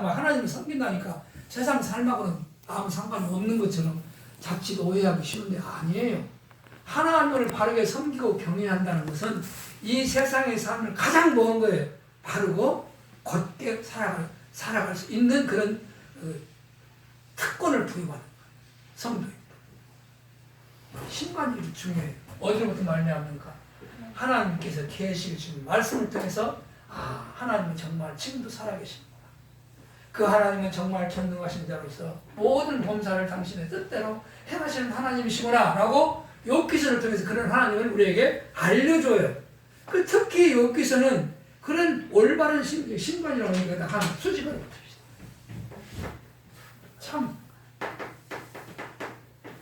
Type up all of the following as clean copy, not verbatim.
하고 하나님을 섬긴다니까 세상 삶하고는 아무 상관이 없는 것처럼 자칫 오해하기 쉬운데 아니에요. 하나님을 바르게 섬기고 경외한다는 것은 이 세상의 삶을 가장 먼 거예요. 바르고 곧게 살아갈 수 있는 그런 특권을 부여받는 거예요. 성도입니다. 신관이 중요해요. 어디로부터 말미암는가? 하나님께서 계시를 주신 말씀을 통해서 하나님은 정말 지금도 살아계십니다. 그 하나님은 정말 전능하신 자로서 모든 범사를 당신의 뜻대로 행하시는 하나님이시구나 라고 욥기서를 통해서 그런 하나님을 우리에게 알려줘요. 특히 욥기서는 그런 올바른 신관이라고 하니까 한 수집을 못합시다.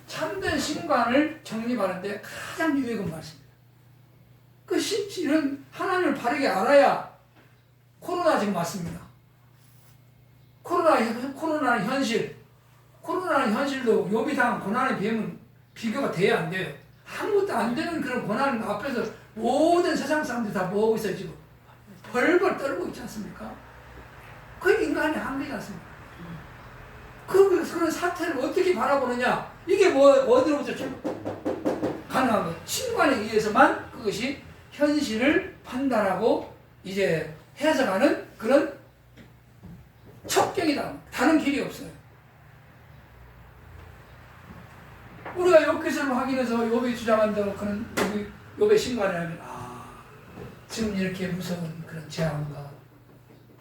참된 신관을 정립하는데 가장 유익한 말씀입니다. 이런 하나님을 바르게 알아야 코로나 지금 왔습니다. 코로나는 현실. 코로나는 현실도 욥이 당한 고난에 비하면 비교가 돼야 안 돼요. 아무것도 안 되는 그런 고난 앞에서 모든 세상 사람들이 다 뭐하고 있어요, 지금? 벌벌 떨고 있지 않습니까? 그 인간의 한계지 않습니까? 그런 사태를 어떻게 바라보느냐? 이게 어디로부터 가능한 거예요? 신관에 의해서만 그것이 현실을 판단하고 이제 해석하는 그런 첩경이다. 다른 길이 없어요. 우리가 욥기서를 확인해서 욥이 주장한 대로 그런 욥의 신관에 하면 지금 이렇게 무서운 그런 재앙과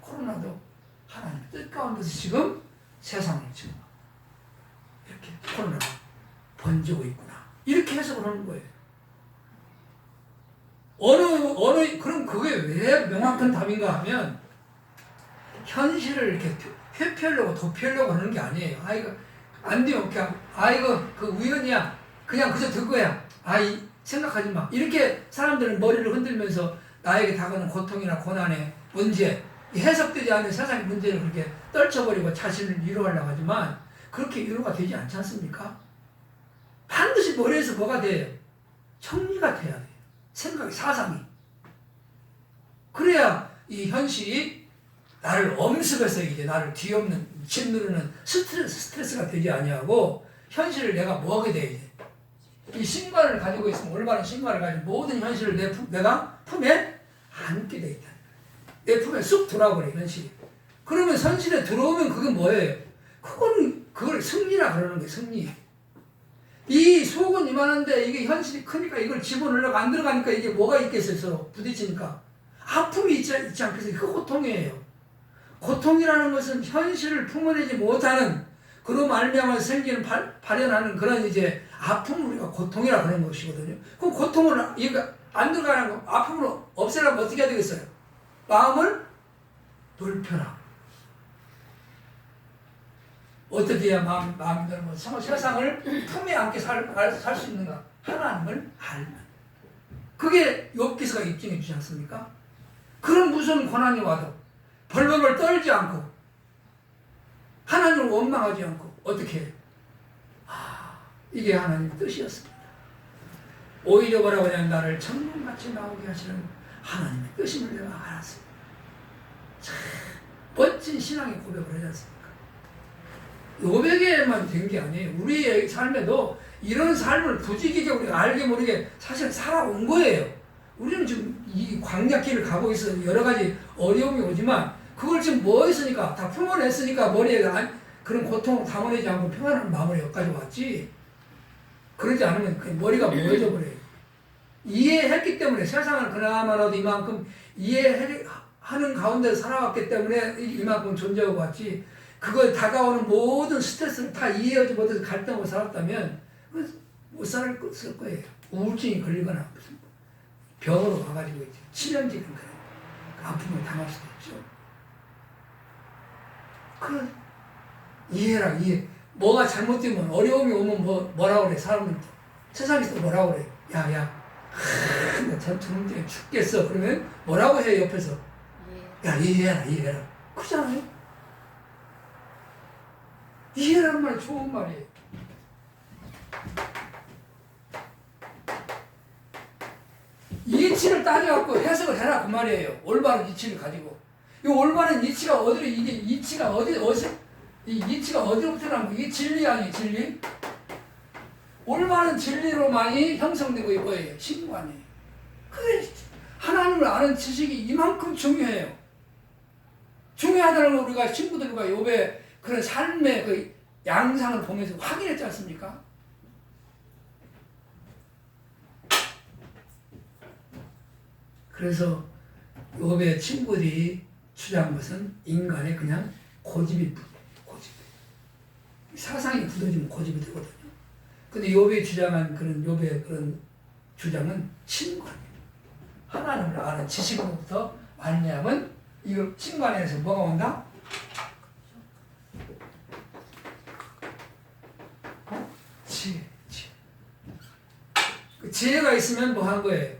코로나도 하나님의 뜻 가운데서 지금 세상을 지금 이렇게 코로나가 번지고 있구나. 이렇게 해석을 하는 거예요. 그럼 그게 왜 명확한 답인가 하면 현실을 이렇게 회피하려고 도피하려고 하는 게 아니에요. 이거 안 돼요. 이거 그 우연이야. 그냥 그저 듣고야. 생각하지 마. 이렇게 사람들은 머리를 흔들면서 나에게 다가오는 고통이나 고난의 문제, 해석되지 않는 세상의 문제를 그렇게 떨쳐버리고 자신을 위로하려고 하지만 그렇게 위로가 되지 않지 않습니까? 반드시 머리에서 뭐가 돼요? 정리가 돼야 돼요. 생각이, 사상이. 그래야 이 현실이 나를 엄습해서 이제 나를 뒤엎는, 짓누르는 스트레스가 되지 아니하고 현실을 내가 뭐하게 돼야 돼. 이 신관을 가지고 있으면 올바른 신관을 가지고 모든 현실을 내가 품에 안게 돼 있다. 내 품에 쑥 들어와버려, 현실이. 그러면 현실에 들어오면 그게 뭐예요? 그걸 승리라 그러는 거예요, 승리. 이 속은 이만한데 이게 현실이 크니까 이걸 집어넣으려고 안 들어가니까 이게 뭐가 있겠어요, 서로 부딪히니까. 아픔이 있지 않겠어요? 그 고통이에요. 고통이라는 것은 현실을 품어내지 못하는 그로 말미암아 생기는 발현하는 그런 이제 아픔을 우리가 고통이라 그러는 것이거든요. 그럼 고통을 이거 안 들어가는 거 아픔을 없애려면 어떻게 해야 되겠어요? 마음을 넓혀라. 어떻게 해야 마음이 넓어 세상을 품에 안게 살 수 있는가? 하나님을 알면. 그게 욥기서가 입증해 주지 않습니까? 그런 무서운 고난이 와도 벌벌벌 떨지 않고 하나님을 원망하지 않고 어떻게 해요? 이게 하나님의 뜻이었습니다. 오히려 뭐라고 하냐면 나를 천문같이 나오게 하시는 하나님의 뜻임을 내가 알았습니다. 참 멋진 신앙의 고백을 하지 않습니까? 욥에게만 된 게 아니에요. 우리의 삶에도 이런 삶을 부지기게 우리가 알게 모르게 사실 살아온 거예요. 우리는 지금 이 광야길을 가고 있어 여러 가지 어려움이 오지만 그걸 지금 뭐 했으니까 다 품어냈으니까 머리에 그런 고통을 담아내지 않고 평안한 마음으로 여기까지 왔지. 그러지 않으면 그 머리가 모여져 버려요. 이해했기 때문에 세상을 그나마라도 이만큼 이해하는 가운데 살아왔기 때문에 이만큼 존재하고 왔지. 그걸 다가오는 모든 스트레스를 다 이해하지 못해서 갈등하고 살았다면 못 살을 거예요. 우울증이 걸리거나 무슨 병으로 가가지고 이제 치명적인 그런 아픔을 당할 수도 있죠. 이해라, 이해. 뭐가 잘못되면 어려움이 오면 뭐라고 그래, 사람은. 세상에서 뭐라고 그래. 야, 나 참 저놈 죽겠어. 그러면 뭐라고 해, 옆에서. 야, 이해해라. 그렇잖아요? 이해라는 말이 좋은 말이에요. 이치를 따져갖고 해석을 해라, 그 말이에요. 올바른 이치를 가지고. 이 올바른 이치가 어디로 이게 이치가 이 이치가 어디로부터 나온 거예요? 이게 진리 아니에요, 진리? 올바른 진리로만이 형성되고 이거예요, 신관이에요. 그래 하나님을 아는 지식이 이만큼 중요해요. 중요하다는 걸 우리가 친구들과 욥의 그런 삶의 그 양상을 보면서 확인했지 않습니까? 그래서 욥의 친구들이 주장한 것은 인간의 그냥 고집이 고집. 사상이 굳어지면 고집이 되거든요. 근데 욥이 주장한 욥의 그런 주장은 신관이에요. 하나님을 아는 지식으로부터 말미암은 이거 신관에서 뭐가 온다? 지혜. 그 지혜가 있으면 뭐 한 거예요?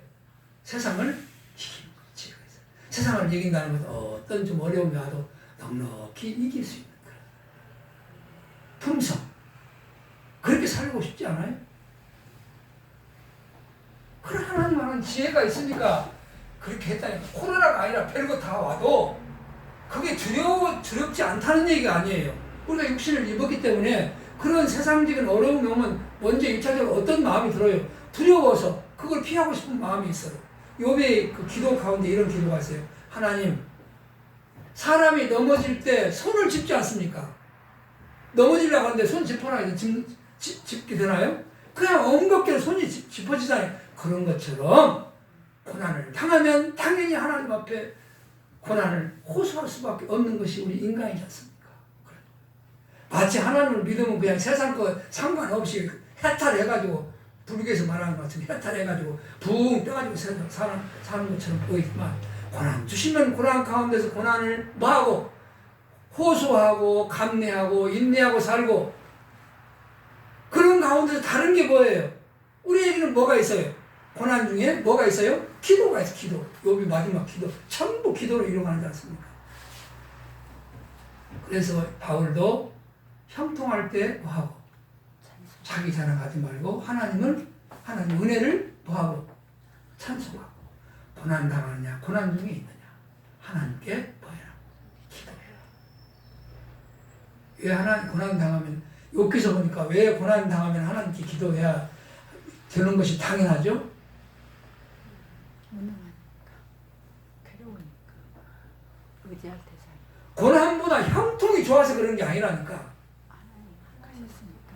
세상을 이기는 거예요. 지혜가 있어요. 세상을 이긴다는 것은 어떤 좀 어려움이 와도 넉넉히 이길 수 있는 거예요. 품성. 그렇게 살고 싶지 않아요? 그런 하나님 아는 지혜가 있으니까 그렇게 했다니까. 코로나가 아니라 별거 다 와도 그게 두렵지 않다는 얘기가 아니에요. 우리가 육신을 입었기 때문에 그런 세상적인 어려움이 오면 먼저 1차적으로 어떤 마음이 들어요? 두려워서 그걸 피하고 싶은 마음이 있어요. 욥의 그 기도 가운데 이런 기도가 있어요. 하나님, 사람이 넘어질 때 손을 짚지 않습니까? 넘어지려고 하는데 손 짚어놔야 짚게 되나요? 그냥 엉겁게 손이 짚어지잖아요. 그런 것처럼 고난을 당하면 당연히 하나님 앞에 고난을 호소할 수밖에 없는 것이 우리 인간이지 않습니까? 마치 하나님을 믿으면 그냥 세상 거 상관없이 해탈해가지고 불교에서 말하는 것 같은 해탈해가지고 붕 떠가지고 사는 것처럼 보이지만 고난 주시면 고난 가운데서 고난을 뭐하고 호소하고 감내하고 인내하고 살고 그런 가운데서 다른 게 뭐예요? 우리에게는 뭐가 있어요? 고난 중에 뭐가 있어요? 기도가 있어요. 기도. 욥이 마지막 기도. 전부 기도로 이루어가지 않습니까? 그래서 바울도 형통할 때 뭐하고 자기 자랑하지 말고 하나님 은혜를 뭐하고 찬송하고 고난 당하느냐 고난 중에 있느냐 하나님께 뭐해라 기도해라. 왜 하나님 고난 당하면 욥기서 보니까 왜 고난 당하면 하나님께 기도해야 되는 것이 당연하죠? 무능하니까 괴로우니까 의지할 때 잘. 고난보다 형통이 좋아서 그런 게 아니라니까. 하나님 하셨으니까.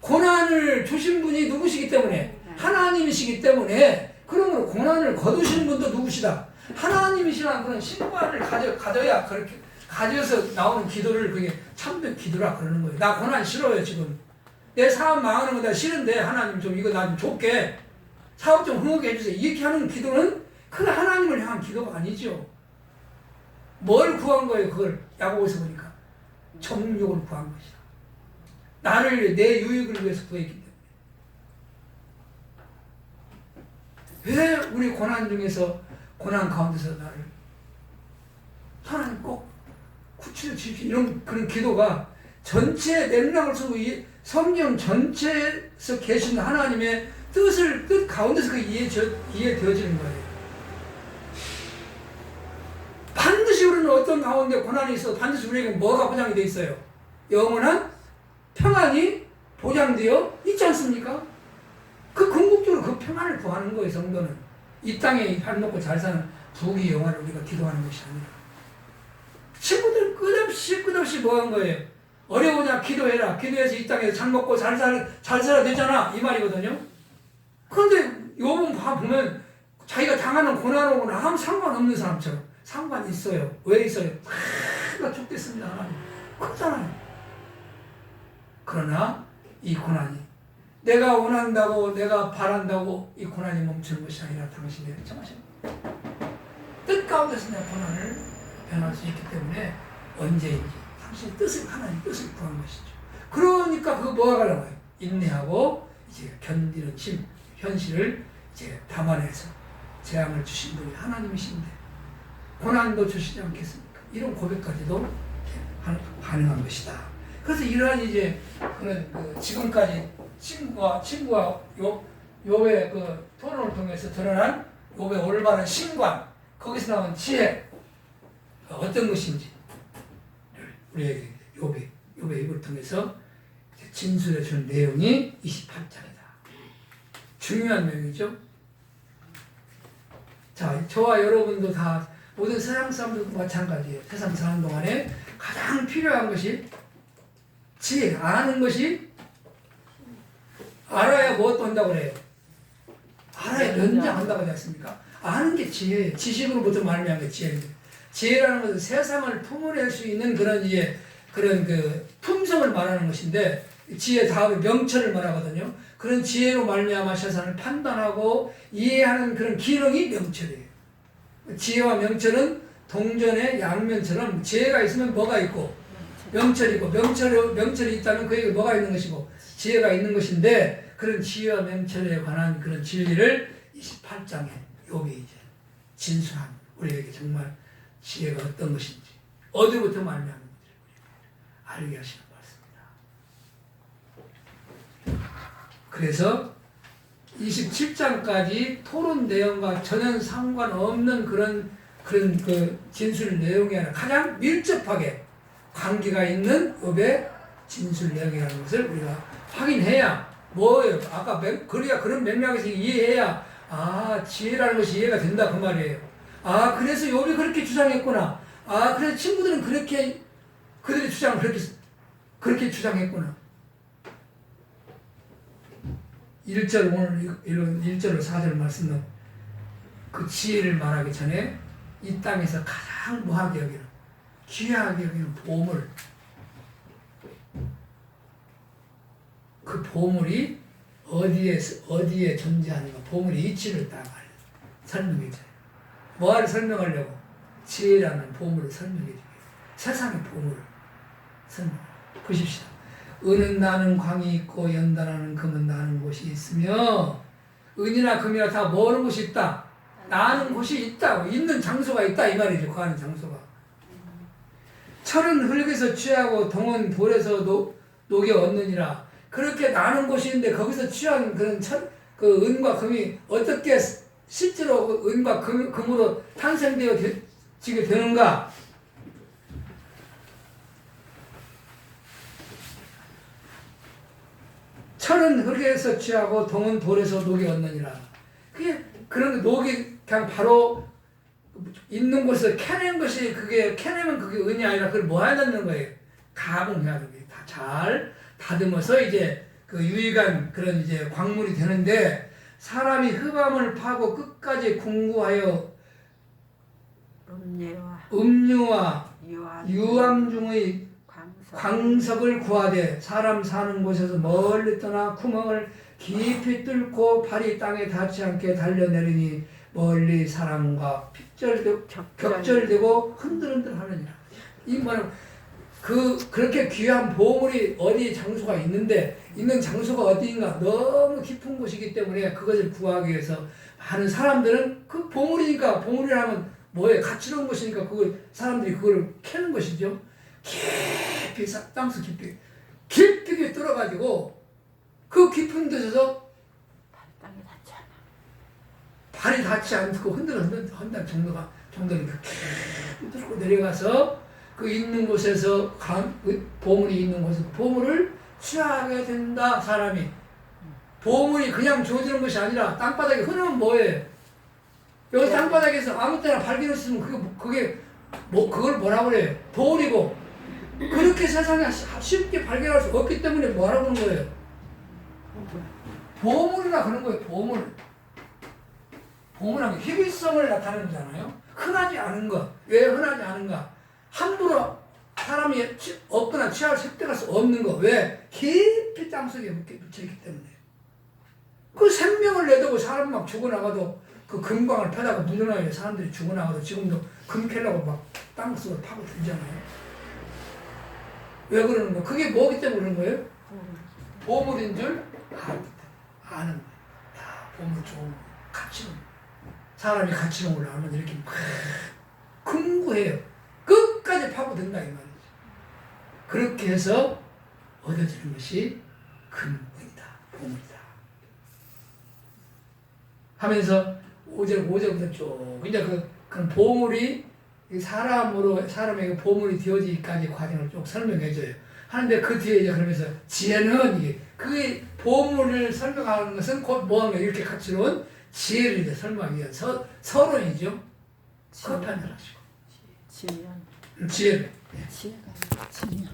고난을 주신 분이 누구시기 때문에 하나님이시기 때문에 그러므로 고난을 거두신 분도 누구시다? 하나님이시라는 그런 신관을 가져야 그렇게 가져서 나오는 기도를 그게 참된 기도라 그러는 거예요. 나 고난 싫어요 지금. 내 사업 망하는 거 내가 싫은데 하나님 좀 이거 나 좀 좋게 사업 좀 흥하게 해주세요. 이렇게 하는 기도는 그 하나님을 향한 기도가 아니죠. 뭘 구한 거예요? 그걸 야고보에서 보니까 정욕을 구한 것이다. 나를 내 유익을 위해서 구했기 때문에 왜 우리 고난 중에서 고난 가운데서 나를 하나님 꼭 구출해 주십시오. 이런 그런 기도가 전체 맥락을 쓰고 이 성경 전체에서 계신 하나님의 뜻 가운데서 그 이해되어지는 거예요. 반드시 우리는 어떤 가운데 고난이 있어 반드시 우리에게 뭐가 보장이 되어 있어요? 영원한 평안이 보장되어 있지 않습니까? 그 궁극적으로 그 평안을 구하는 거예요. 성도는 이 땅에 밥 먹고 잘 사는 부귀 영화를 우리가 기도하는 것이 아니라 친구들 끝없이 뭐 한 거예요? 어려우냐 기도해라. 기도해서 이 땅에서 잘 먹고 잘 살아야 되잖아. 이 말이거든요. 그런데 욥은 보면 자기가 당하는 고난하고는 아무 상관없는 사람처럼 상관 있어요. 왜 있어요? 나 죽겠습니다. 하나님. 그렇잖아요. 그러나 이 고난이 내가 원한다고 내가 바란다고 이 고난이 멈추는 것이 아니라 당신의 정하십니다. 뜻 가운데서 내 고난을 변할 수 있기 때문에 언제인지 당신의 뜻을 하나님 뜻을 구한 것이죠. 그러니까 그거 뭐가 나와요? 인내하고 이제 견디는 힘, 현실을 이제 담아내서 재앙을 주신 분이 하나님이신데 고난도 주시지 않겠습니까? 이런 고백까지도 가능한 것이다. 그래서 이러한 이제 그런 그 지금까지 친구와 욥의 그 토론을 통해서 드러난 욥의 올바른 신관, 거기서 나온 지혜, 어떤 것인지 우리에게 욥의 입을 통해서 진술해 준 내용이 28장이다. 중요한 내용이죠. 자, 저와 여러분도 다 모든 세상 사람들도 마찬가지예요. 세상 사는 동안에 가장 필요한 것이 지혜, 아는 것이 알아야 무엇도 한다고 그래요. 알아야 연장한다고 하지 않습니까? 아는 게 지혜예요. 지식으로부터 말미암은 게 지혜입니다. 지혜라는 것은 세상을 품어낼 수 있는 그런 그런 그 품성을 말하는 것인데 지혜 다음에 명철을 말하거든요. 그런 지혜로 말미암아 세상을 판단하고 이해하는 그런 기능이 명철이에요. 지혜와 명철은 동전의 양면처럼 지혜가 있으면 뭐가 있고 명철이 있고 명철이 있다면 그에게 뭐가 있는 것이고 지혜가 있는 것인데 그런 지혜와 명철에 관한 그런 진리를 28장에 욥이 이제 진술한 우리에게 정말 지혜가 어떤 것인지 어디부터 말미암는지 알게 하시는 것입니다. 그래서 27장까지 토론 내용과 전혀 상관없는 그런 그 진술 내용이 아니라 가장 밀접하게 관계가 있는 욥의 진술 내용이라는 것을 우리가 확인해야 뭐예요? 아까 그래야 그런 맥락에서 이해해야 지혜라는 것이 이해가 된다 그 말이에요. 그래서 욥이 그렇게 주장했구나. 그래서 친구들은 그렇게 그들의 주장을 그렇게 주장했구나. 1절 오늘 이런 1절로 4절 말씀은 그 지혜를 말하기 전에 이 땅에서 가장 뭐하게 여기는 귀하게 여기는 보물, 그 보물이 어디에 존재하는가, 보물의 이치를 딱 설명해줘요. 뭐를 설명하려고? 지혜라는 보물을 설명해주고 세상의 보물을 보십시다. 은은 나는 광이 있고 연단하는 금은 나는 곳이 있으며 은이나 금이나 다 모으는 곳이 있다. 나는 곳이 있다. 있는 장소가 있다 이 말이죠. 거하는 장소가. 철은 흙에서 취하고 동은 돌에서 녹여 얻느니라. 그렇게 나는 곳이 있는데 거기서 취한 그런 그 은과 금이 어떻게 실제로 그 은과 금으로 탄생되어지게 되는가? 철은 흙에서 취하고 동은 돌에서 녹여 얻느니라. 그게 그런 녹이 그냥 바로 있는 곳에서 캐낸 것이 캐내면 그게 은이 아니라 그걸 뭐 해야 되는 거예요? 가공해야 되는 거예요. 다 잘 다듬어서 이제 그 유익한 그런 이제 광물이 되는데 사람이 흑암을 파고 끝까지 궁구하여 음료와 유황 중의 광석을 구하되 사람 사는 곳에서 멀리 떠나 구멍을 깊이 뚫고 발이 땅에 닿지 않게 달려내리니 멀리 사람과 격절되고 흔들흔들 하느니라. 이 말은 그렇게 귀한 보물이 어디 장소가 있는 장소가 어디인가 너무 깊은 곳이기 때문에 그것을 구하기 위해서 많은 사람들은 그 보물이니까 보물이라면 뭐예요? 가치로운 것이니까 사람들이 그걸 캐는 것이죠. 깊이 땅속 깊이 뚫어가지고 그 깊은 데서 발이 닿지 않고 흔들흔들 정도를 깊이 뚫고 내려가서 그 있는 곳에서 보물이 있는 곳에서 보물을 취하게 된다. 사람이 보물이 그냥 주어지는 것이 아니라 땅바닥에 흐르면 뭐예요? 여기 땅바닥에서 아무 때나 발견했으면 그걸 뭐라고 그래요? 돌이고 그렇게 세상에 쉽게 발견할 수 없기 때문에 뭐라고 하는 거예요? 보물이라 그런 거예요. 보물하면 희귀성을 나타내잖아요. 흔하지 않은 것. 왜 흔하지 않은가? 함부로 사람이 없거나 취할 습득할 수 없는 거. 왜? 깊이 땅속에 묻혀있기 때문에. 그 생명을 내두고 사람 막 죽어나가도 그 금광을 패다가 묻어나요. 사람들이 죽어나가도 지금도 금 캐려고 막 땅속을 파고 들잖아요. 왜 그러는 거예요? 그게 뭐기 때문에 그런 거예요? 보물인 줄 아는 거예요. 보물 좋은 거. 가치는 사람이 가치는 걸 알면 이렇게 막 궁구해요. 끝까지 파고든다 이 말이죠. 그렇게 해서 얻어지는 것이 금이다, 보물이다. 하면서 5절부터 쭉 이제 그 보물이 이 사람으로 사람에게 보물이 되어지기까지 과정을 쭉 설명해줘요. 하는데 그 뒤에 이제 그러면서 지혜는 이게 그게 보물을 설명하는 것은 곧 뭐하는 거 이렇게 같이 놓은 지혜를 이제 설명하기 위한 서론이죠. 그 판단하시고 지면 지혜를. 지혜가 지면